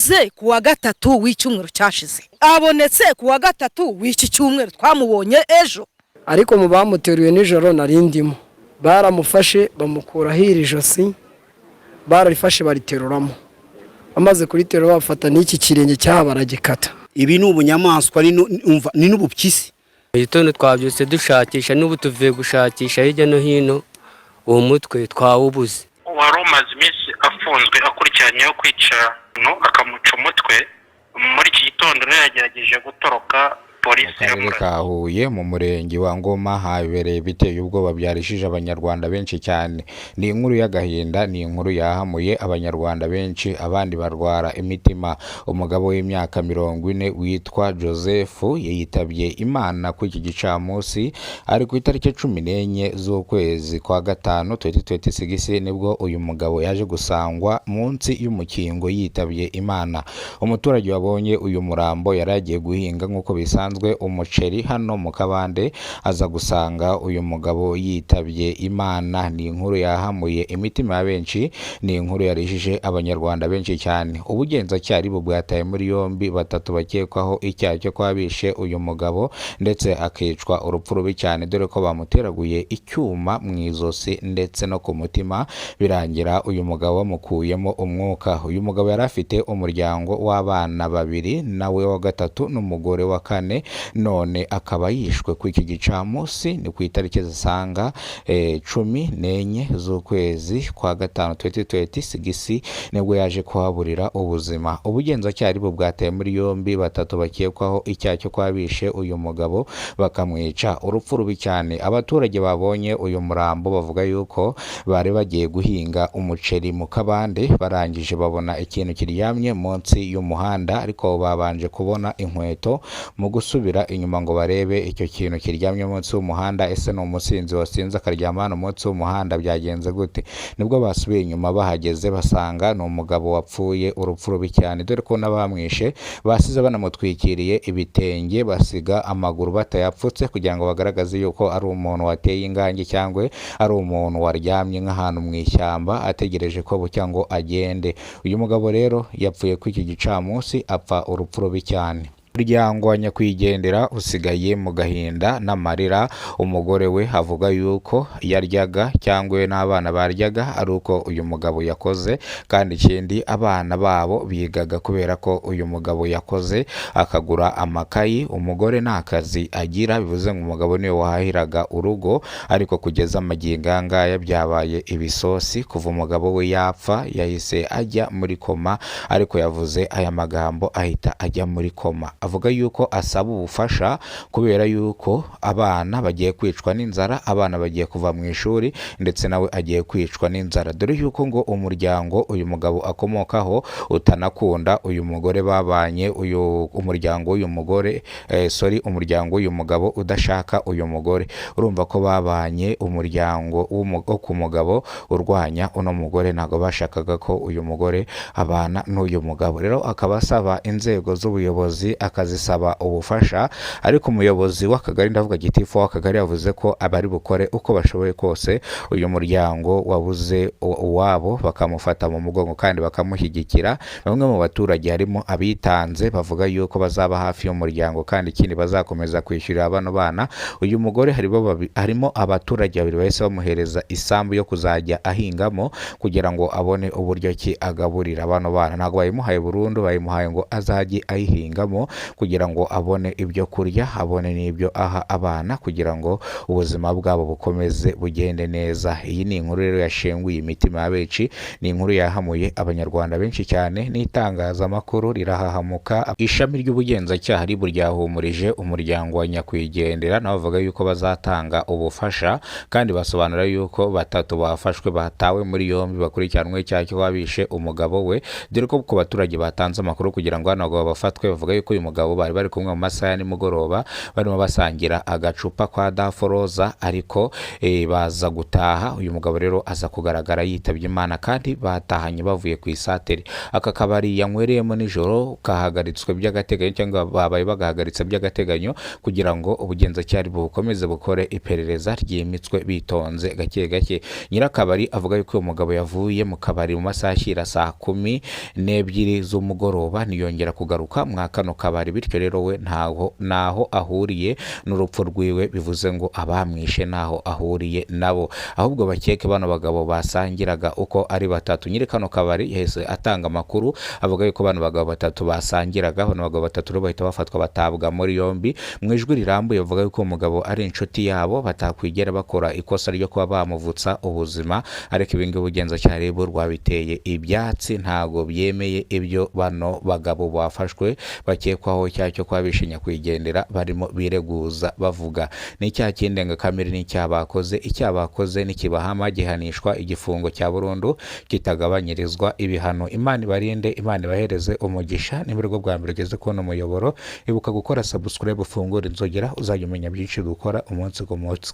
ze kuwa gatatu w'icyumweru cyashize, abonetse kuwa gatatu w'iki cyumweru twamubonye ejo. Ariko mu bamuteruye nijoro narindimo, baramufashe bamukuraho iri josi, bararifashe bariteruramo, amaze kuriterura bafata n'iki kirenge cyaha baragikata. Ibi ni ubunyamaswa ni n'ubupyisi. Igitondo twabyutse dushakisha, n'ubu tuvuye gushakisha hirya no hino, uwo mutwe twawubuze. Wari umaze iminsi afunzwe akurikiranyeho kwica no akamuca umutwe. Muri iki gitondo rero yagerageje gutoroka polisi ya Huye mu murenge wa Ngoma habereye biteye ubwoba byarishije abanyarwanda benshi cyane. Ni inkuru y'agahinda, ni inkuru yahamuye abanyarwanda benshi, abandi barwara imitima. Umugabo w'imyaka 40 witwa Joseph yitabye Imana ku iki gicamunsi ari ku itariki 14 z'ukwezi kwa gatanu 2026 nibwo uyu mugabo yaje gusangwa munsi y'umukingo yitabye Imana. Umuturage wabonye uyu murambo yaragiye guhinga nkuko bisanzwe umuceri hano mu Kabande, aza gusanga uyu mugabo yitabye Imana. Ni inkuru yahamuye imitima ya benshi, ni inkuru yarishije abanyarwanda benshi cyane. Ubugenzacyaha bwataye muri yombi batatu bakekwaho icyaha cyo kwabishe uyu mugabo ndetse akicwa urupfu rubi cyane, dore ko bamuteraguye icyuma mu izosi ndetse no ku mutima, birangira uyu mugabo bamukuyemo umwuka. Uyu mugabo yari afite umuryango w'abana 2, nawe wa gatatu n'umugore wa 4, none akaba yishwe ku iki gicamunsi. Ni ku itariki zisanga 14 z'ukwezi kwa gatanu 2026 nibwo yaje kuhaburira ubuzima. Ubugenzacyaha bwataye muri yombi batatu bakekwaho icyaha cyo kwabishe uyu mugabo bakamwica urupfu rubi cyane. Abaturage babonye uyu murambo bavuga yuko bari bagiye guhinga umuceri mu Kabande, barangije babona ikintu kiryamye munsi y'umuhanda, ariko babanje kubona inkweto mu gusubira inyuma ngo barebe icyo kintu kiryamye munsi y'umuhanda, ese no umusinzi wasinze akaryama hano munsi y'umuhanda byagenze gute. Nibwo basubiye inyuma, bahageze basanga ni umugabo wapfuye urupfu rubi cyane, dore ko n'abamwishe basize banamutwikiriye ibitenge, basiga amaguru batayapfutse kugira ngo bagaragaze yuko ari umuntu wateye ingangi cyangwa ari umuntu waryamye nk'ahantu mu ishyamba ategereje ko bucya ngo agende. Uyu mugabo rero yapfuye ku iki gicamunsi, apfa urupfu rubi cyane. Umuryango wa nyakwigendera usigaye mu gahinda n'amarira. Umugore we avuga yuko yaryaga cyangwa n'abana baryaga ari uko uyu mugabo yakoze, kandi ikindi abana babo bigaga kubera ko uyu mugabo yakoze akagura amakayi. Umugore nta kazi agira, bivuze ngo umugabo niwe wahahiraga urugo, ariko kugeza amagingo ngaya byabaye ibisosi. Kuva umugabo we yapfa yahise ajya muri koma, ariko yavuze aya magambo ahita ajya muri koma. Avuga yuko asaba ubufasha kubera yuko abana bagiye kwicwa n'inzara, abana bagiye kuva mu ishuri ndetse nawe agiye kwicwa n'inzara, dore yuko ngo umuryango uyu mugabo akomokaho utanakunda uyu mugore babanye, uyu umuryango w'uyu mugore umuryango w'uyu mugabo udashaka uyu mugore. Urumva ko babanye umuryango wo ku mugabo urwanya uno mugore, ntago bashakaga ko uyu mugore abana n'uyu mugabo. Rero akaba asaba inzego z'ubuyobozi akazisaba ubufasha, ariko umuyobozi w'akagari, ndavuga gitifu w'akagari, yavuze ko abari bukore uko bashoboye kose uyu muryango wabuze uwabo bakamufata mu mugongo kandi bakamushyigikira. Bamwe mu baturage harimo abitanze bavuga yuko bazaba hafi y'umuryango, kandi ikindi bazakomeza kwishyurira bano bana. Uyu mugore harimo abaturage 2 bahise bamuhereza isambu yo kuzajya ahingamo kugira ngo abone uburyo ki agaburira bano bana. Ntabwo bayimuhaye burundu, bayimuhaye ngo azajye ayihingamo kugira ngo abone ibyo kurya, abone n'ibyo aha abana kugira ngo ubuzima bwabo bukomeze bugende neza. Iyi ni inkuru rero yashenguye imitima ya benshi, ni inkuru yahamuye abanyarwanda benshi cyane, n'itangazamakuru rirahahamuka. Ishami ry'ubugenzacyaha ryahumurije umuryango wa nyakwigendera, nabo bavuga yuko bazatanga ubufasha, kandi basobanura yuko batatu bafashwe batawe muri yombi bakurikiranwe icyaha cyo babishe umugabo we, dore ko ku baturage batanze amakuru kugira ngo hano bafatwe bavuga yuko uyu mugabo bari bari kumwe mu masaha ya nimugoroba barimo basangira agacupa kwa Daforoza ariko baza gutaha. Uyu mugabo rero aza kugaragara yitabye Imana kandi batahanye bavuye ku isatere. Aka kabari yanywereyemo nijoro kahagaritswe by'agateganyo cyangwa babaye bagahagaritse by'agateganyo kugira ngo ubugenzacyaha bukomeze bukore iperereza ryimitswe bitonze gake gake. Nyirakabari avuga yuko uyu mugabo yavuye mu kabari mu masaha ashyira saa 12 z'umugoroba niyongera kugaruka mu kano kabari, bityo rero we naho ahuriye n'urupfu rwiwe, bivuze ngo abamwishe naho ahuriye nabo, ahubwo bakeke bano bagabo basangiraga uko ari batatu. Nyiri kano kabari yahise atanga amakuru avuga yuko bano bagabo batatu basangiraga, bano bagabo batatu rero bahita bafatwa batabwa muri yombi. Mu ijwi rirambuye bavuga yuko umugabo ari inshuti yabo batakwigera bakora ikosa ryo kuba bamuvutsa ubuzima, ariko ibingi ubugenzacyaha rero rwabiteye ibyatsi, ntago byemeye ibyo bano bagabo bafashwe bakekwaho icyaha cyo kwabisha nyakwigendera barimo bireguza bavuga. Ni icyaha cy'indengakamere n'icyaha bakoze, icyaha bakoze nikibahama gihanishwa igifungo cya burundu kitagabanyirizwa ibihano. Imana ibarinde, Imana ibahereze umugisha. Ni bwo bwa mbere ugeze kubona umuyoboro, ibuka gukora subscribe ufungura inzogera uzajya umenya byinshi dukora umunsi ku munsi.